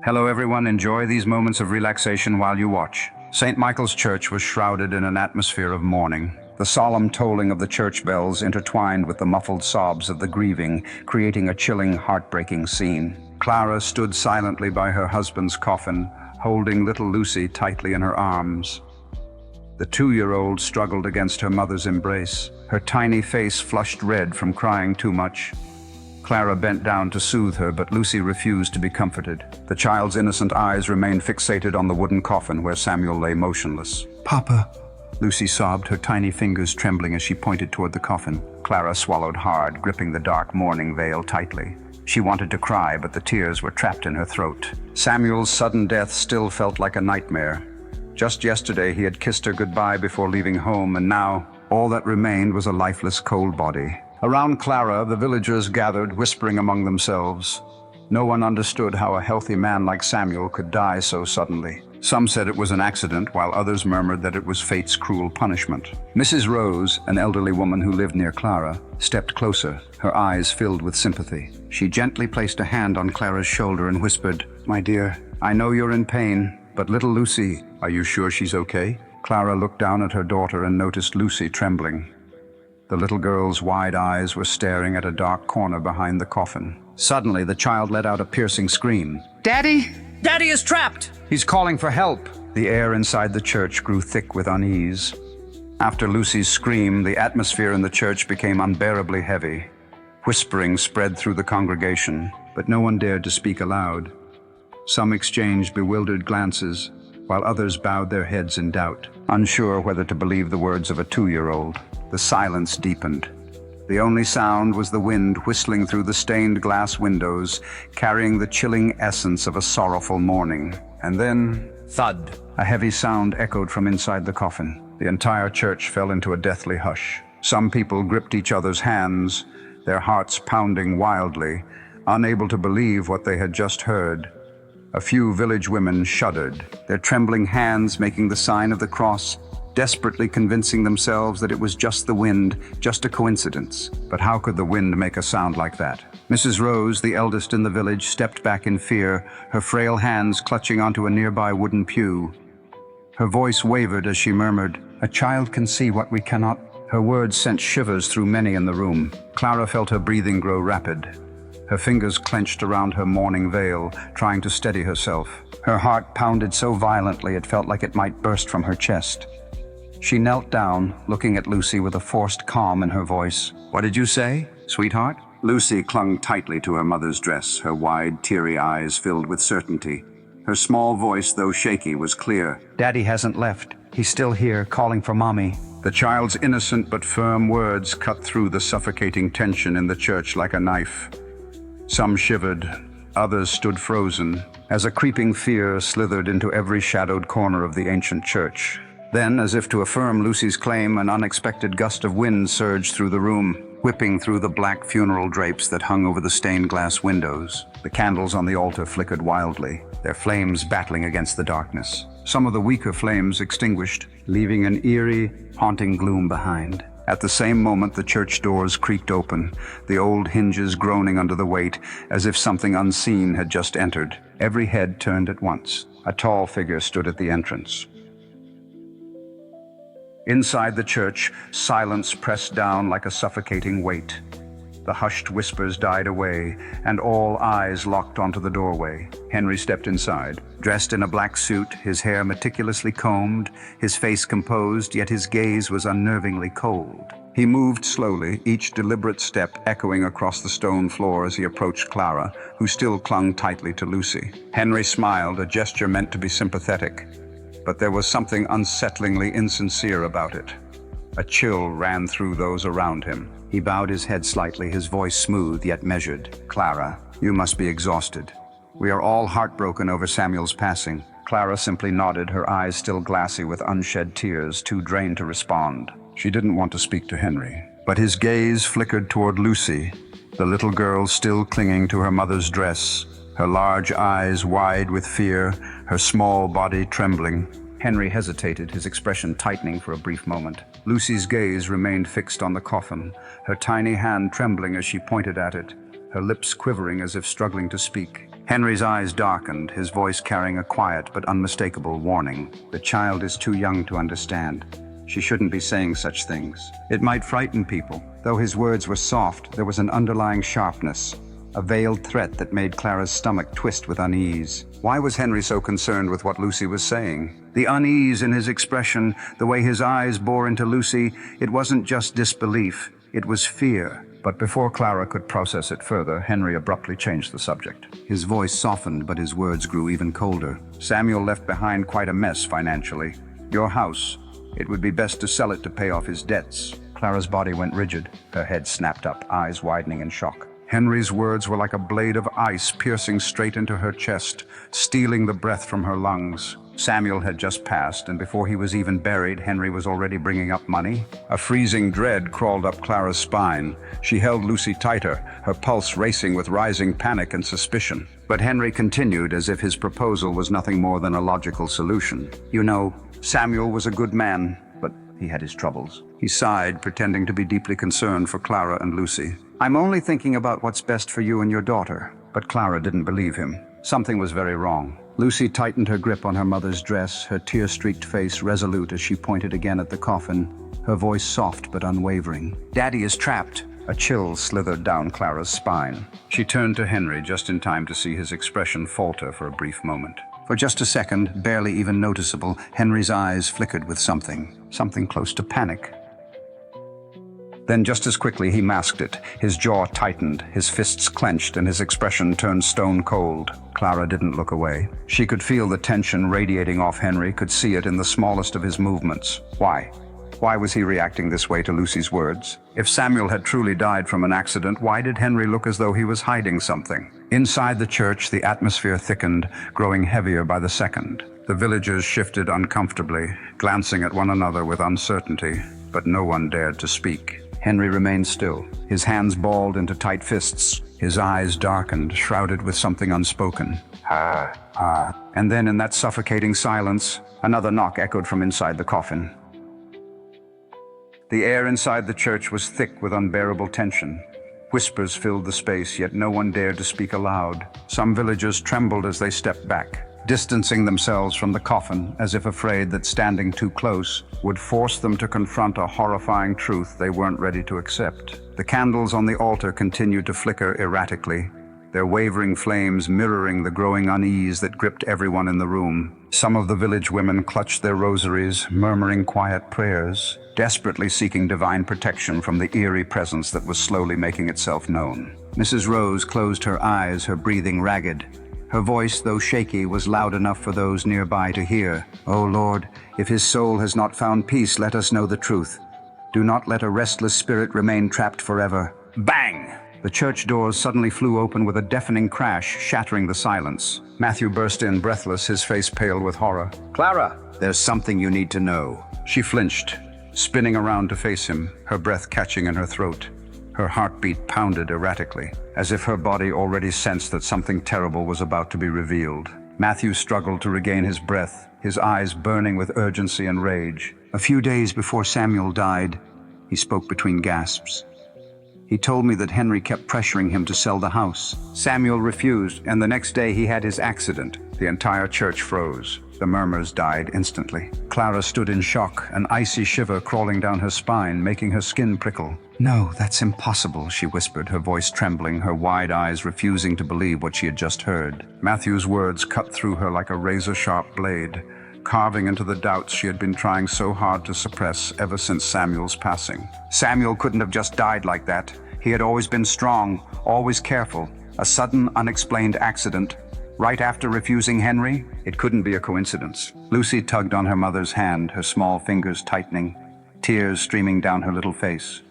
Hello everyone, enjoy these moments of relaxation while you watch. St. Michael's Church was shrouded in an atmosphere of mourning. The solemn tolling of the church bells intertwined with the muffled sobs of the grieving, creating a chilling, heartbreaking scene. Clara stood silently by her husband's coffin, holding little Lucy tightly in her arms. The 2-year-old struggled against her mother's embrace, her tiny face flushed red from crying too much. Clara bent down to soothe her, but Lucy refused to be comforted. The child's innocent eyes remained fixated on the wooden coffin where Samuel lay motionless. "Papa," Lucy sobbed, her tiny fingers trembling as she pointed toward the coffin. Clara swallowed hard, gripping the dark mourning veil tightly. She wanted to cry, but the tears were trapped in her throat. Samuel's sudden death still felt like a nightmare. Just yesterday he had kissed her goodbye before leaving home, and now all that remained was a lifeless, cold body. Around Clara, the villagers gathered, whispering among themselves. No one understood how a healthy man like Samuel could die so suddenly. Some said it was an accident, while others murmured that it was fate's cruel punishment. Mrs. Rose, an elderly woman who lived near Clara, stepped closer, her eyes filled with sympathy. She gently placed a hand on Clara's shoulder and whispered, "My dear, I know you're in pain, but little Lucy, are you sure she's okay?" Clara looked down at her daughter and noticed Lucy trembling. The little girl's wide eyes were staring at a dark corner behind the coffin. Suddenly, the child let out a piercing scream. "Daddy! Daddy is trapped! He's calling for help!" The air inside the church grew thick with unease. After Lucy's scream, the atmosphere in the church became unbearably heavy. Whispering spread through the congregation, but no one dared to speak aloud. Some exchanged bewildered glances, while others bowed their heads in doubt, unsure whether to believe the words of a 2-year-old. The silence deepened. The only sound was the wind whistling through the stained glass windows, carrying the chilling essence of a sorrowful morning. And then, thud! A heavy sound echoed from inside the coffin. The entire church fell into a deathly hush. Some people gripped each other's hands, their hearts pounding wildly, unable to believe what they had just heard. A few village women shuddered, their trembling hands making the sign of the cross, desperately convincing themselves that it was just the wind, just a coincidence. But how could the wind make a sound like that? Mrs. Rose, the eldest in the village, stepped back in fear, her frail hands clutching onto a nearby wooden pew. Her voice wavered as she murmured, "A child can see what we cannot." Her words sent shivers through many in the room. Clara felt her breathing grow rapid. Her fingers clenched around her mourning veil, trying to steady herself. Her heart pounded so violently it felt like it might burst from her chest. She knelt down, looking at Lucy with a forced calm in her voice. "What did you say, sweetheart?" Lucy clung tightly to her mother's dress, her wide, teary eyes filled with certainty. Her small voice, though shaky, was clear. "Daddy hasn't left. He's still here, calling for Mommy." The child's innocent but firm words cut through the suffocating tension in the church like a knife. Some shivered, others stood frozen, as a creeping fear slithered into every shadowed corner of the ancient church. Then, as if to affirm Lucy's claim, an unexpected gust of wind surged through the room, whipping through the black funeral drapes that hung over the stained glass windows. The candles on the altar flickered wildly, their flames battling against the darkness. Some of the weaker flames extinguished, leaving an eerie, haunting gloom behind. At the same moment, the church doors creaked open, the old hinges groaning under the weight, as if something unseen had just entered. Every head turned at once. A tall figure stood at the entrance. Inside the church, silence pressed down like a suffocating weight. The hushed whispers died away, and all eyes locked onto the doorway. Henry stepped inside. Dressed in a black suit, his hair meticulously combed, his face composed, yet his gaze was unnervingly cold. He moved slowly, each deliberate step echoing across the stone floor as he approached Clara, who still clung tightly to Lucy. Henry smiled, a gesture meant to be sympathetic. But there was something unsettlingly insincere about it. A chill ran through those around him. He bowed his head slightly, his voice smooth yet measured. "Clara, you must be exhausted. We are all heartbroken over Samuel's passing." Clara simply nodded, her eyes still glassy with unshed tears, too drained to respond. She didn't want to speak to Henry, but his gaze flickered toward Lucy, the little girl still clinging to her mother's dress, her large eyes wide with fear, her small body trembling. Henry hesitated, his expression tightening for a brief moment. Lucy's gaze remained fixed on the coffin, her tiny hand trembling as she pointed at it, her lips quivering as if struggling to speak. Henry's eyes darkened, his voice carrying a quiet but unmistakable warning. The child is too young to understand. She shouldn't be saying such things. It might frighten people. Though his words were soft, there was an underlying sharpness, a veiled threat that made Clara's stomach twist with unease. Why was Henry so concerned with what Lucy was saying? The unease in his expression, the way his eyes bore into Lucy, it wasn't just disbelief, it was fear. But before Clara could process it further, Henry abruptly changed the subject. His voice softened, but his words grew even colder. Samuel left behind quite a mess financially. Your house. It would be best to sell it to pay off his debts. Clara's body went rigid. Her head snapped up, eyes widening in shock. Henry's words were like a blade of ice piercing straight into her chest, stealing the breath from her lungs. Samuel had just passed, and before he was even buried, Henry was already bringing up money. A freezing dread crawled up Clara's spine. She held Lucy tighter, her pulse racing with rising panic and suspicion. But Henry continued as if his proposal was nothing more than a logical solution. You know, Samuel was a good man, but he had his troubles. He sighed, pretending to be deeply concerned for Clara and Lucy. I'm only thinking about what's best for you and your daughter. But Clara didn't believe him. Something was very wrong. Lucy tightened her grip on her mother's dress, her tear-streaked face resolute as she pointed again at the coffin, her voice soft but unwavering. Daddy is trapped. A chill slithered down Clara's spine. She turned to Henry just in time to see his expression falter for a brief moment. For just a second, barely even noticeable, Henry's eyes flickered with something close to panic. Then just as quickly he masked it. His jaw tightened, his fists clenched, and his expression turned stone cold. Clara didn't look away. She could feel the tension radiating off Henry, could see it in the smallest of his movements. Why? Why was he reacting this way to Lucy's words? If Samuel had truly died from an accident, why did Henry look as though he was hiding something? Inside the church, the atmosphere thickened, growing heavier by the second. The villagers shifted uncomfortably, glancing at one another with uncertainty, but no one dared to speak. Henry remained still, his hands balled into tight fists, his eyes darkened, shrouded with something unspoken. And then in that suffocating silence, another knock echoed from inside the coffin. The air inside the church was thick with unbearable tension. Whispers filled the space, yet no one dared to speak aloud. Some villagers trembled as they stepped back, distancing themselves from the coffin as if afraid that standing too close would force them to confront a horrifying truth they weren't ready to accept. The candles on the altar continued to flicker erratically, their wavering flames mirroring the growing unease that gripped everyone in the room. Some of the village women clutched their rosaries, murmuring quiet prayers, desperately seeking divine protection from the eerie presence that was slowly making itself known. Mrs. Rose closed her eyes, her breathing ragged. Her voice, though shaky, was loud enough for those nearby to hear. "O Lord, if his soul has not found peace, let us know the truth. Do not let a restless spirit remain trapped forever." Bang! The church doors suddenly flew open with a deafening crash, shattering the silence. Matthew burst in, breathless, his face pale with horror. "Clara, there's something you need to know." She flinched, spinning around to face him, her breath catching in her throat. Her heartbeat pounded erratically, as if her body already sensed that something terrible was about to be revealed. Matthew struggled to regain his breath, his eyes burning with urgency and rage. "A few days before Samuel died," he spoke between gasps, "he told me that Henry kept pressuring him to sell the house. Samuel refused, and the next day he had his accident." The entire church froze. The murmurs died instantly. Clara stood in shock, an icy shiver crawling down her spine, making her skin prickle. "No, that's impossible," she whispered, her voice trembling, her wide eyes refusing to believe what she had just heard. Matthew's words cut through her like a razor-sharp blade, carving into the doubts she had been trying so hard to suppress ever since Samuel's passing. Samuel couldn't have just died like that. He had always been strong, always careful. A sudden, unexplained accident, right after refusing Henry? It couldn't be a coincidence. Lucy tugged on her mother's hand, her small fingers tightening, tears streaming down her little face.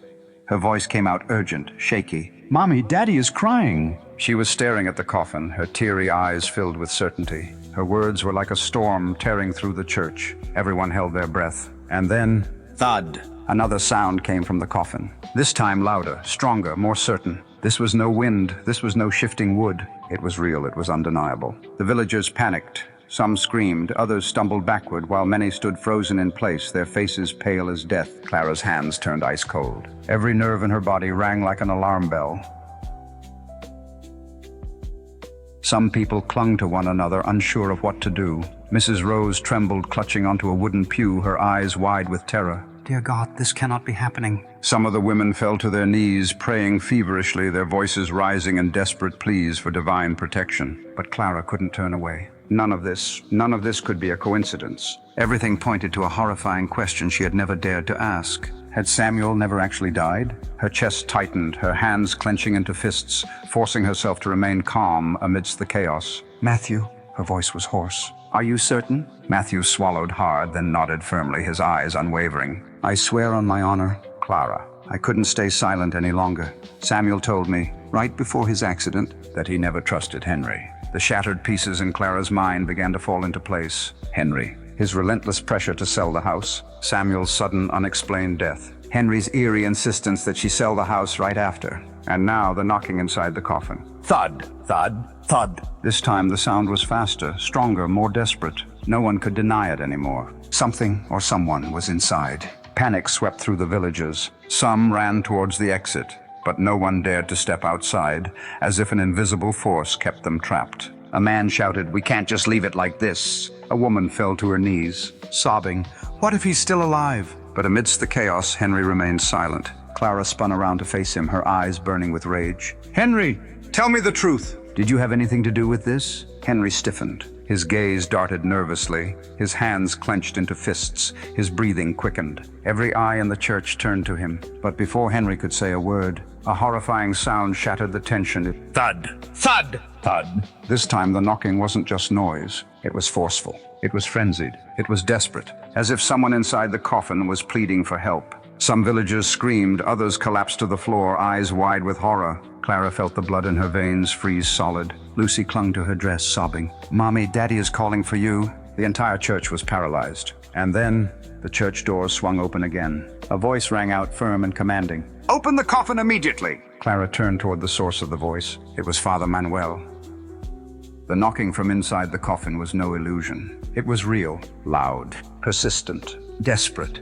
Her voice came out urgent, shaky. "Mommy, Daddy is crying." She was staring at the coffin, her teary eyes filled with certainty. Her words were like a storm tearing through the church. Everyone held their breath. And then, thud! Another sound came from the coffin. This time louder, stronger, more certain. This was no wind, this was no shifting wood. It was real, it was undeniable. The villagers panicked. Some screamed, others stumbled backward, while many stood frozen in place, their faces pale as death. Clara's hands turned ice cold. Every nerve in her body rang like an alarm bell. Some people clung to one another, unsure of what to do. Mrs. Rose trembled, clutching onto a wooden pew, her eyes wide with terror. "Dear God, this cannot be happening." Some of the women fell to their knees, praying feverishly, their voices rising in desperate pleas for divine protection. But Clara couldn't turn away. None of this could be a coincidence. Everything pointed to a horrifying question she had never dared to ask. Had Samuel never actually died? Her chest tightened, her hands clenching into fists, forcing herself to remain calm amidst the chaos. "Matthew," her voice was hoarse. "Are you certain?" Matthew swallowed hard, then nodded firmly, his eyes unwavering. "I swear on my honor, Clara. I couldn't stay silent any longer. Samuel told me, right before his accident, that he never trusted Henry." The shattered pieces in Clara's mind began to fall into place. Henry, his relentless pressure to sell the house, Samuel's sudden, unexplained death, Henry's eerie insistence that she sell the house right after, and now the knocking inside the coffin. Thud, thud, thud. This time the sound was faster, stronger, more desperate. No one could deny it anymore. Something or someone was inside. Panic swept through the villagers. Some ran towards the exit, but no one dared to step outside, as if an invisible force kept them trapped. A man shouted, "We can't just leave it like this." A woman fell to her knees, sobbing, "What if he's still alive?" But amidst the chaos, Henry remained silent. Clara spun around to face him, her eyes burning with rage. "Henry, tell me the truth. Did you have anything to do with this?" Henry stiffened. His gaze darted nervously, his hands clenched into fists, his breathing quickened. Every eye in the church turned to him, but before Henry could say a word, a horrifying sound shattered the tension. Thud! Thud! Thud! This time the knocking wasn't just noise. It was forceful. It was frenzied. It was desperate, as if someone inside the coffin was pleading for help. Some villagers screamed, others collapsed to the floor, eyes wide with horror. Clara felt the blood in her veins freeze solid. Lucy clung to her dress, sobbing, "Mommy, Daddy is calling for you." The entire church was paralyzed. And then the church doors swung open again. A voice rang out, firm and commanding. "Open the coffin immediately!" Clara turned toward the source of the voice. It was Father Manuel. The knocking from inside the coffin was no illusion. It was real, loud, persistent, desperate.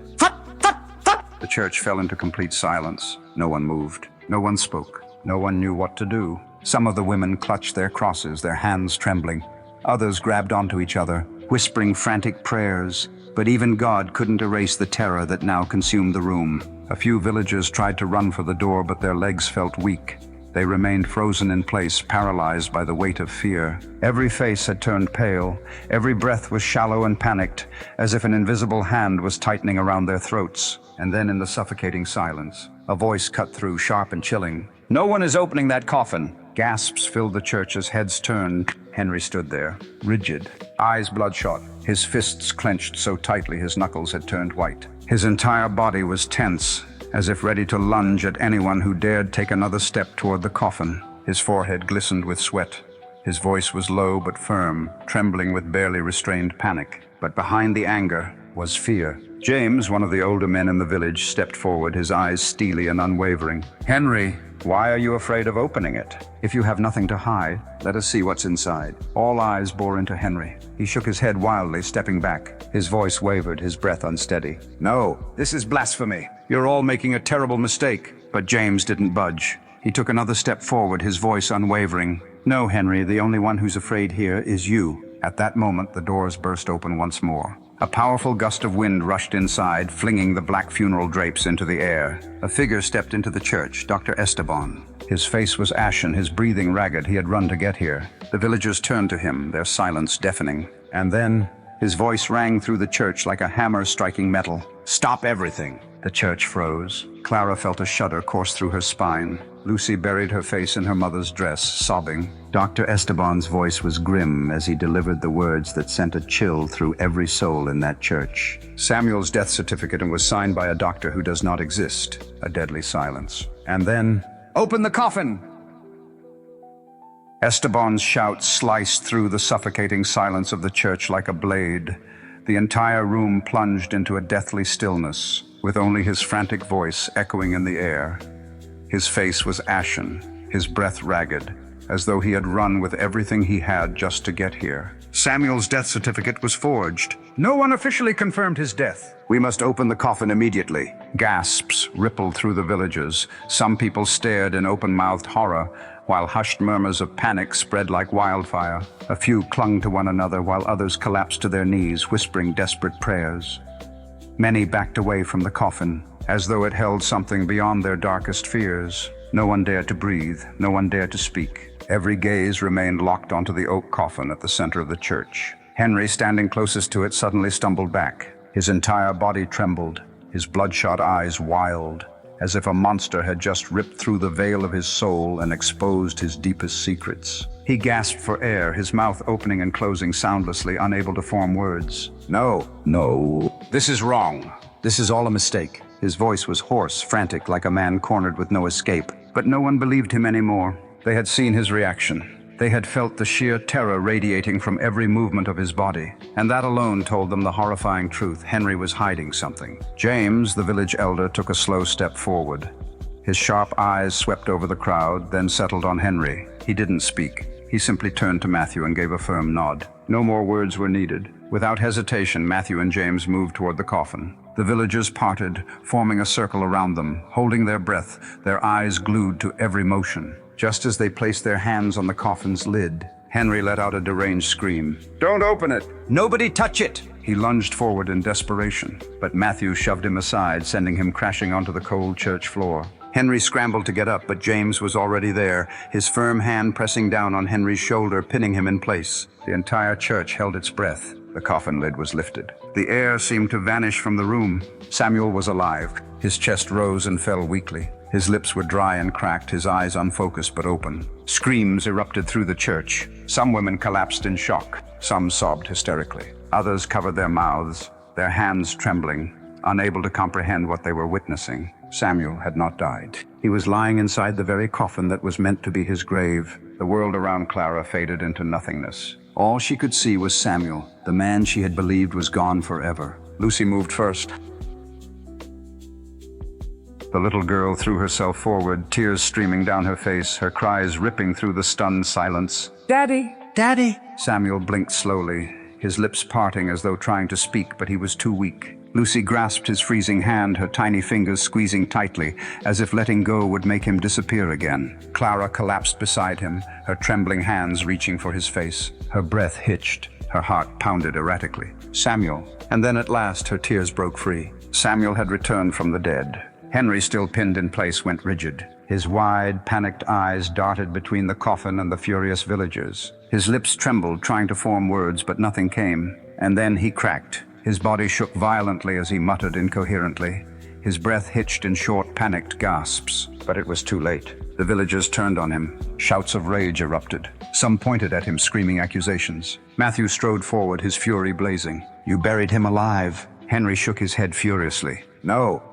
The church fell into complete silence. No one moved. No one spoke. No one knew what to do. Some of the women clutched their crosses, their hands trembling. Others grabbed onto each other, whispering frantic prayers. But even God couldn't erase the terror that now consumed the room. A few villagers tried to run for the door, but their legs felt weak. They remained frozen in place, paralyzed by the weight of fear. Every face had turned pale. Every breath was shallow and panicked, as if an invisible hand was tightening around their throats. And then in the suffocating silence, a voice cut through, sharp and chilling. "No one is opening that coffin." Gasps filled the church as heads turned. Henry stood there, rigid, eyes bloodshot, his fists clenched so tightly his knuckles had turned white. His entire body was tense, as if ready to lunge at anyone who dared take another step toward the coffin. His forehead glistened with sweat. His voice was low but firm, trembling with barely restrained panic. But behind the anger was fear. James, one of the older men in the village, stepped forward, his eyes steely and unwavering. "Henry, why are you afraid of opening it? If you have nothing to hide, let us see what's inside." All eyes bore into Henry. He shook his head wildly, stepping back. His voice wavered, his breath unsteady. "No, this is blasphemy. You're all making a terrible mistake." But James didn't budge. He took another step forward, his voice unwavering. "No, Henry, the only one who's afraid here is you." At that moment, the doors burst open once more. A powerful gust of wind rushed inside, flinging the black funeral drapes into the air. A figure stepped into the church, Dr. Esteban. His face was ashen, his breathing ragged. He had run to get here. The villagers turned to him, their silence deafening. And then his voice rang through the church like a hammer striking metal. "Stop everything!" The church froze. Clara felt a shudder course through her spine. Lucy buried her face in her mother's dress, sobbing. Dr. Esteban's voice was grim as he delivered the words that sent a chill through every soul in that church. Samuel's death certificate was signed by a doctor who does not exist. A deadly silence. And then, "Open the coffin!" Esteban's shout sliced through the suffocating silence of the church like a blade. The entire room plunged into a deathly stillness, with only his frantic voice echoing in the air. His face was ashen, his breath ragged, as though he had run with everything he had just to get here. Samuel's death certificate was forged. No one officially confirmed his death. We must open the coffin immediately. Gasps rippled through the villagers. Some people stared in open-mouthed horror, while hushed murmurs of panic spread like wildfire. A few clung to one another while others collapsed to their knees, whispering desperate prayers. Many backed away from the coffin, as though it held something beyond their darkest fears. No one dared to breathe, no one dared to speak. Every gaze remained locked onto the oak coffin at the center of the church. Henry, standing closest to it, suddenly stumbled back. His entire body trembled, his bloodshot eyes wild, as if a monster had just ripped through the veil of his soul and exposed his deepest secrets. He gasped for air, his mouth opening and closing soundlessly, unable to form words. No. This is wrong. This is all a mistake. His voice was hoarse, frantic, like a man cornered with no escape. But no one believed him anymore. They had seen his reaction. They had felt the sheer terror radiating from every movement of his body. And that alone told them the horrifying truth. Henry was hiding something. James, the village elder, took a slow step forward. His sharp eyes swept over the crowd, then settled on Henry. He didn't speak. He simply turned to Matthew and gave a firm nod. No more words were needed. Without hesitation, Matthew and James moved toward the coffin. The villagers parted, forming a circle around them, holding their breath, their eyes glued to every motion. Just as they placed their hands on the coffin's lid, Henry let out a deranged scream. "Don't open it! Nobody touch it!" He lunged forward in desperation, but Matthew shoved him aside, sending him crashing onto the cold church floor. Henry scrambled to get up, but James was already there, his firm hand pressing down on Henry's shoulder, pinning him in place. The entire church held its breath. The coffin lid was lifted. The air seemed to vanish from the room. Samuel was alive. His chest rose and fell weakly. His lips were dry and cracked, his eyes unfocused but open. Screams erupted through the church. Some women collapsed in shock. Some sobbed hysterically. Others covered their mouths, their hands trembling, unable to comprehend what they were witnessing. Samuel had not died. He was lying inside the very coffin that was meant to be his grave. The world around Clara faded into nothingness. All she could see was Samuel, the man she had believed was gone forever. Lucy moved first. The little girl threw herself forward, tears streaming down her face, her cries ripping through the stunned silence. "Daddy! Daddy!" Samuel blinked slowly, his lips parting as though trying to speak, but he was too weak. Lucy grasped his freezing hand, her tiny fingers squeezing tightly, as if letting go would make him disappear again. Clara collapsed beside him, her trembling hands reaching for his face. Her breath hitched, her heart pounded erratically. Samuel, and then at last her tears broke free. Samuel had returned from the dead. Henry, still pinned in place, went rigid. His wide, panicked eyes darted between the coffin and the furious villagers. His lips trembled, trying to form words, but nothing came. And then he cracked. His body shook violently as he muttered incoherently. His breath hitched in short, panicked gasps. But it was too late. The villagers turned on him. Shouts of rage erupted. Some pointed at him, screaming accusations. Matthew strode forward, his fury blazing. "You buried him alive." Henry shook his head furiously. No.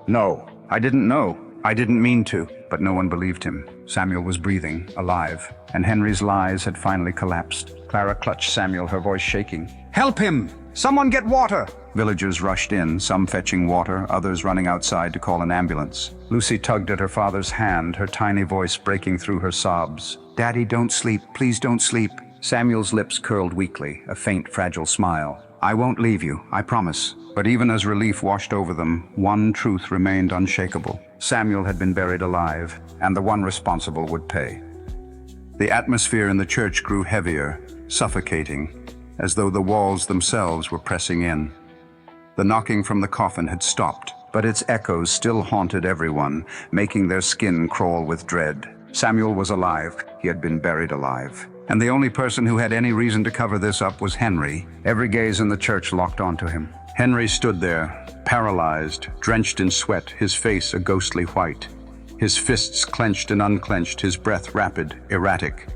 I didn't know. I didn't mean to." But no one believed him. Samuel was breathing, alive, and Henry's lies had finally collapsed. Clara clutched Samuel, her voice shaking. "Help him! Someone get water!" Villagers rushed in, some fetching water, others running outside to call an ambulance. Lucy tugged at her father's hand, her tiny voice breaking through her sobs. "Daddy, don't sleep. Please don't sleep." Samuel's lips curled weakly, a faint, fragile smile. "I won't leave you, I promise." But even as relief washed over them, one truth remained unshakable. Samuel had been buried alive, and the one responsible would pay. The atmosphere in the church grew heavier, suffocating, as though the walls themselves were pressing in. The knocking from the coffin had stopped, but its echoes still haunted everyone, making their skin crawl with dread. Samuel was alive. He had been buried alive. And the only person who had any reason to cover this up was Henry. Every gaze in the church locked onto him. Henry stood there, paralyzed, drenched in sweat, his face a ghostly white. His fists clenched and unclenched, his breath rapid, erratic.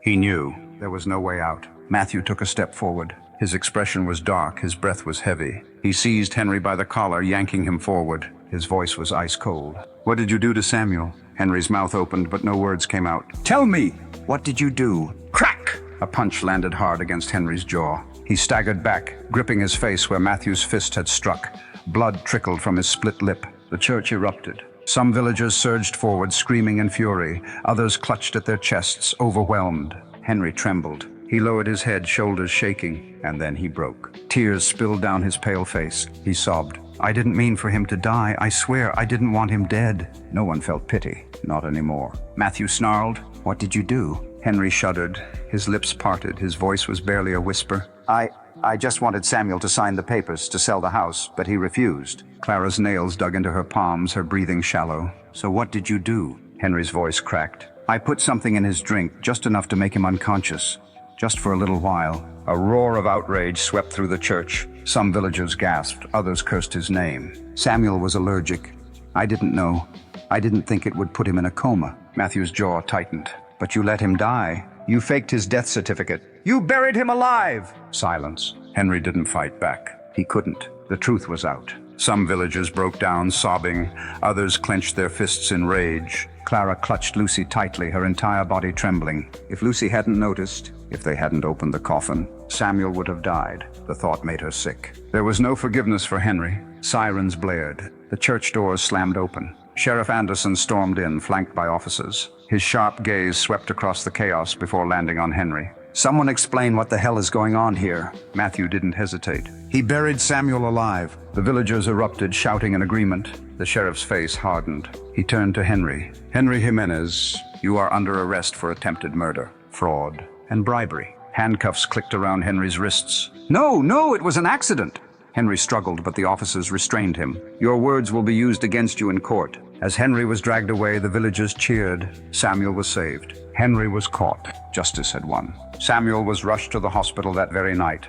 He knew there was no way out. Matthew took a step forward. His expression was dark, his breath was heavy. He seized Henry by the collar, yanking him forward. His voice was ice cold. "What did you do to Samuel?" Henry's mouth opened, but no words came out. "Tell me! What did you do?" Crack! A punch landed hard against Henry's jaw. He staggered back, gripping his face where Matthew's fist had struck. Blood trickled from his split lip. The church erupted. Some villagers surged forward, screaming in fury. Others clutched at their chests, overwhelmed. Henry trembled. He lowered his head, shoulders shaking, and then he broke. Tears spilled down his pale face. He sobbed. "I didn't mean for him to die. I swear I didn't want him dead." No one felt pity. Not anymore. Matthew snarled. "What did you do?" Henry shuddered. His lips parted. His voice was barely a whisper. I just wanted Samuel to sign the papers to sell the house, but he refused." Clara's nails dug into her palms, her breathing shallow. "So what did you do?" Henry's voice cracked. "I put something in his drink, just enough to make him unconscious. Just for a little while." A roar of outrage swept through the church. Some villagers gasped, others cursed his name. "Samuel was allergic. I didn't know. I didn't think it would put him in a coma." Matthew's jaw tightened. "But you let him die. You faked his death certificate. You buried him alive!" Silence. Henry didn't fight back. He couldn't. The truth was out. Some villagers broke down, sobbing. Others clenched their fists in rage. Clara clutched Lucy tightly, her entire body trembling. If Lucy hadn't noticed, if they hadn't opened the coffin, Samuel would have died. The thought made her sick. There was no forgiveness for Henry. Sirens blared. The church doors slammed open. Sheriff Anderson stormed in, flanked by officers. His sharp gaze swept across the chaos before landing on Henry. "Someone explain what the hell is going on here." Matthew didn't hesitate. "He buried Samuel alive." The villagers erupted, shouting in agreement. The sheriff's face hardened. He turned to Henry. "Henry Jimenez, you are under arrest for attempted murder, fraud, and bribery." Handcuffs clicked around Henry's wrists. No, it was an accident." Henry struggled, but the officers restrained him. "Your words will be used against you in court." As Henry was dragged away, the villagers cheered. Samuel was saved. Henry was caught. Justice had won. Samuel was rushed to the hospital that very night.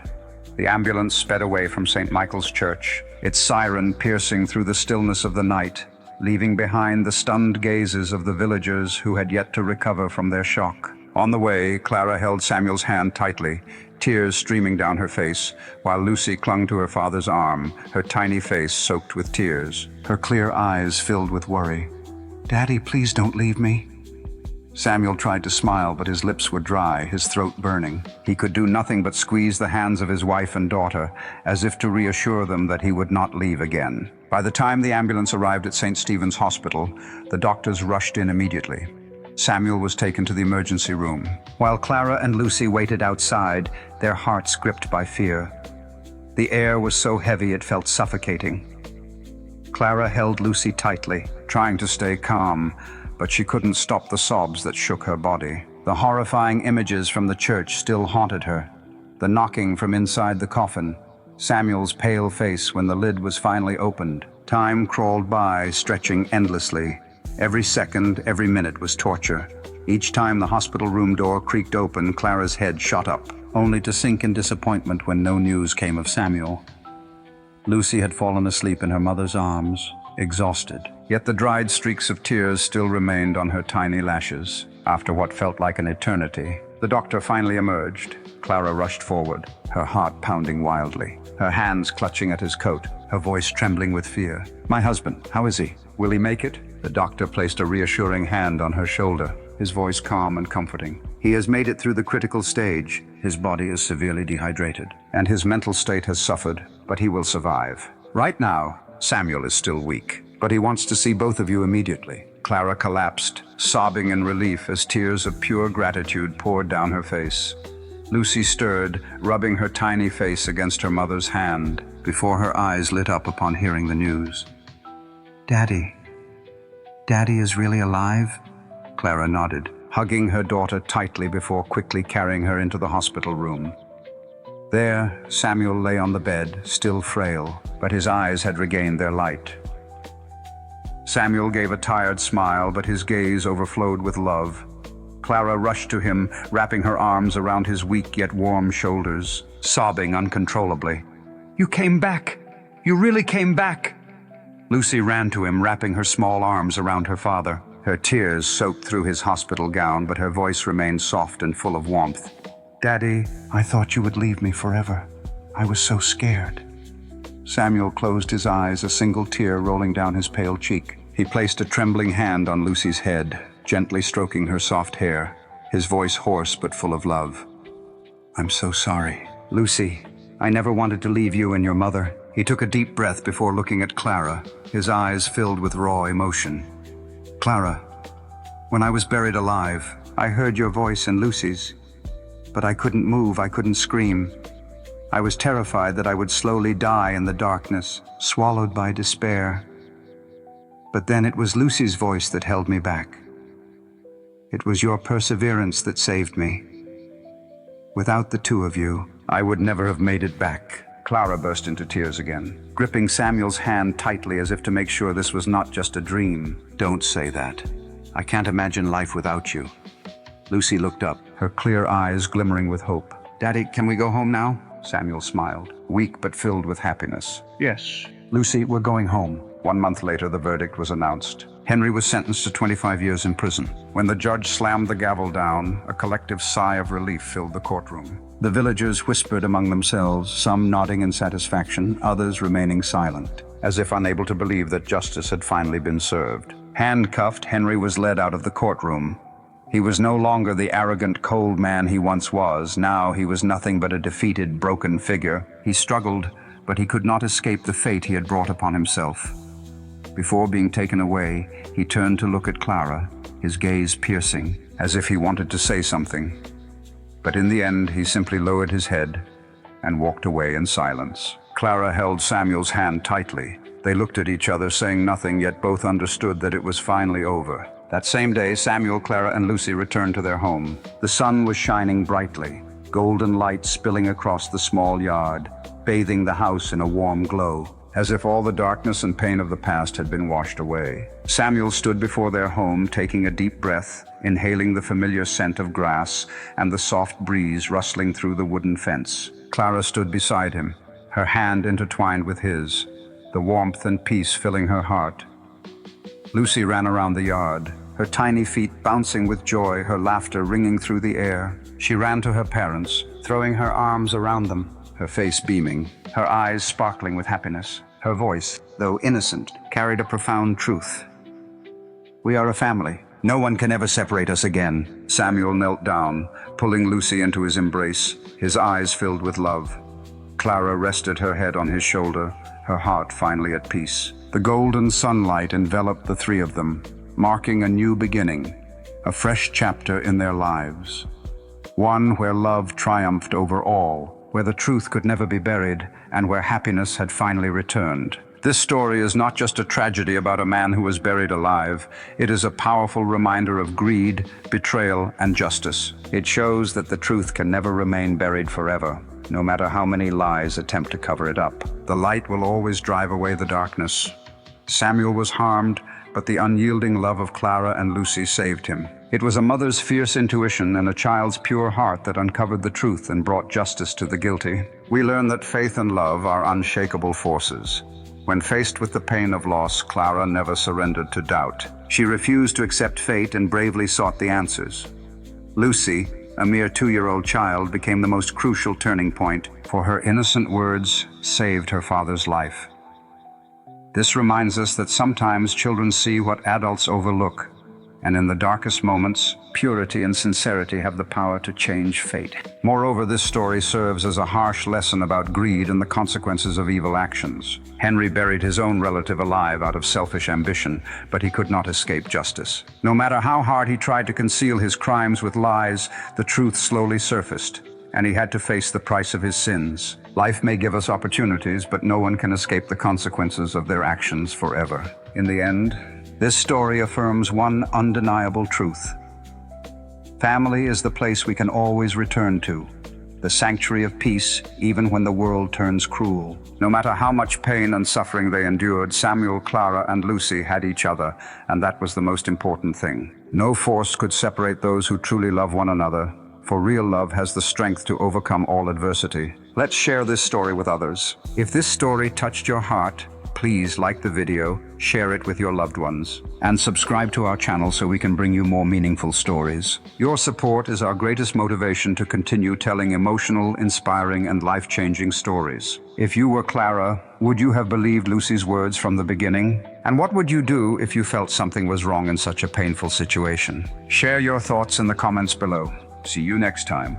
The ambulance sped away from St. Michael's Church, its siren piercing through the stillness of the night, leaving behind the stunned gazes of the villagers who had yet to recover from their shock. On the way, Clara held Samuel's hand tightly, tears streaming down her face, while Lucy clung to her father's arm, her tiny face soaked with tears, her clear eyes filled with worry. "Daddy, please don't leave me." Samuel tried to smile, but his lips were dry, his throat burning. He could do nothing but squeeze the hands of his wife and daughter, as if to reassure them that he would not leave again. By the time the ambulance arrived at St. Stephen's Hospital, the doctors rushed in immediately. Samuel was taken to the emergency room. While Clara and Lucy waited outside, their hearts gripped by fear. The air was so heavy it felt suffocating. Clara held Lucy tightly, trying to stay calm, but she couldn't stop the sobs that shook her body. The horrifying images from the church still haunted her. The knocking from inside the coffin, Samuel's pale face when the lid was finally opened. Time crawled by, stretching endlessly. Every second, every minute was torture. Each time the hospital room door creaked open, Clara's head shot up, only to sink in disappointment when no news came of Samuel. Lucy had fallen asleep in her mother's arms, exhausted. Yet the dried streaks of tears still remained on her tiny lashes. After what felt like an eternity, the doctor finally emerged. Clara rushed forward, her heart pounding wildly, her hands clutching at his coat, her voice trembling with fear. "My husband, how is he? Will he make it?" The doctor placed a reassuring hand on her shoulder, his voice calm and comforting. "He has made it through the critical stage. His body is severely dehydrated, and his mental state has suffered, but he will survive. Right now, Samuel is still weak, but he wants to see both of you immediately." Clara collapsed, sobbing in relief as tears of pure gratitude poured down her face. Lucy stirred, rubbing her tiny face against her mother's hand, before her eyes lit up upon hearing the news. "Daddy is really alive?" Clara nodded, hugging her daughter tightly before quickly carrying her into the hospital room. There, Samuel lay on the bed, still frail, but his eyes had regained their light. Samuel gave a tired smile, but his gaze overflowed with love. Clara rushed to him, wrapping her arms around his weak yet warm shoulders, sobbing uncontrollably. "You came back! You really came back!" Lucy ran to him, wrapping her small arms around her father. Her tears soaked through his hospital gown, but her voice remained soft and full of warmth. "Daddy, I thought you would leave me forever. I was so scared." Samuel closed his eyes, a single tear rolling down his pale cheek. He placed a trembling hand on Lucy's head, gently stroking her soft hair, his voice hoarse but full of love. "I'm so sorry. Lucy, I never wanted to leave you and your mother." He took a deep breath before looking at Clara, his eyes filled with raw emotion. "Clara, when I was buried alive, I heard your voice and Lucy's. but I couldn't move, I couldn't scream. I was terrified that I would slowly die in the darkness, swallowed by despair. But then it was Lucy's voice that held me back. It was your perseverance that saved me. Without the two of you, I would never have made it back. Clara burst into tears again, gripping Samuel's hand tightly as if to make sure this was not just a dream. Don't say that. I can't imagine life without you. Lucy looked up, her clear eyes glimmering with hope. Daddy, can we go home now? Samuel smiled, weak but filled with happiness. Yes. Lucy, we're going home. 1 month later, the verdict was announced. Henry was sentenced to 25 years in prison. When the judge slammed the gavel down, a collective sigh of relief filled the courtroom. The villagers whispered among themselves, some nodding in satisfaction, others remaining silent, as if unable to believe that justice had finally been served. Handcuffed, Henry was led out of the courtroom. He was no longer the arrogant, cold man he once was. Now he was nothing but a defeated, broken figure. He struggled, but he could not escape the fate he had brought upon himself. Before being taken away, he turned to look at Clara, his gaze piercing, as if he wanted to say something. But in the end, he simply lowered his head and walked away in silence. Clara held Samuel's hand tightly. They looked at each other, saying nothing, yet both understood that it was finally over. That same day, Samuel, Clara, and Lucy returned to their home. The sun was shining brightly, golden light spilling across the small yard, bathing the house in a warm glow, as if all the darkness and pain of the past had been washed away. Samuel stood before their home, taking a deep breath, inhaling the familiar scent of grass and the soft breeze rustling through the wooden fence. Clara stood beside him, her hand intertwined with his, the warmth and peace filling her heart. Lucy ran around the yard, her tiny feet bouncing with joy, her laughter ringing through the air. She ran to her parents, throwing her arms around them, her face beaming, her eyes sparkling with happiness. Her voice, though innocent, carried a profound truth. We are a family. No one can ever separate us again. Samuel knelt down, pulling Lucy into his embrace, his eyes filled with love. Clara rested her head on his shoulder, her heart finally at peace. The golden sunlight enveloped the three of them, marking a new beginning, a fresh chapter in their lives. One where love triumphed over all, where the truth could never be buried, and where happiness had finally returned. This story is not just a tragedy about a man who was buried alive. It is a powerful reminder of greed, betrayal, and justice. It shows that the truth can never remain buried forever, no matter how many lies attempt to cover it up. The light will always drive away the darkness. Samuel was harmed, but the unyielding love of Clara and Lucy saved him. It was a mother's fierce intuition and a child's pure heart that uncovered the truth and brought justice to the guilty. We learn that faith and love are unshakable forces. When faced with the pain of loss, Clara never surrendered to doubt. She refused to accept fate and bravely sought the answers. Lucy, a mere 2-year-old child, became the most crucial turning point, for her innocent words saved her father's life. This reminds us that sometimes children see what adults overlook, and in the darkest moments, purity and sincerity have the power to change fate. Moreover, this story serves as a harsh lesson about greed and the consequences of evil actions. Henry buried his own relative alive out of selfish ambition, but he could not escape justice. No matter how hard he tried to conceal his crimes with lies, the truth slowly surfaced, and he had to face the price of his sins. Life may give us opportunities, but no one can escape the consequences of their actions forever. In the end, this story affirms one undeniable truth. Family is the place we can always return to, the sanctuary of peace, even when the world turns cruel. No matter how much pain and suffering they endured, Samuel, Clara, and Lucy had each other, and that was the most important thing. No force could separate those who truly love one another, for real love has the strength to overcome all adversity. Let's share this story with others. If this story touched your heart, please like the video, share it with your loved ones, and subscribe to our channel so we can bring you more meaningful stories. Your support is our greatest motivation to continue telling emotional, inspiring, and life-changing stories. If you were Clara, would you have believed Lucy's words from the beginning? And what would you do if you felt something was wrong in such a painful situation? Share your thoughts in the comments below. See you next time.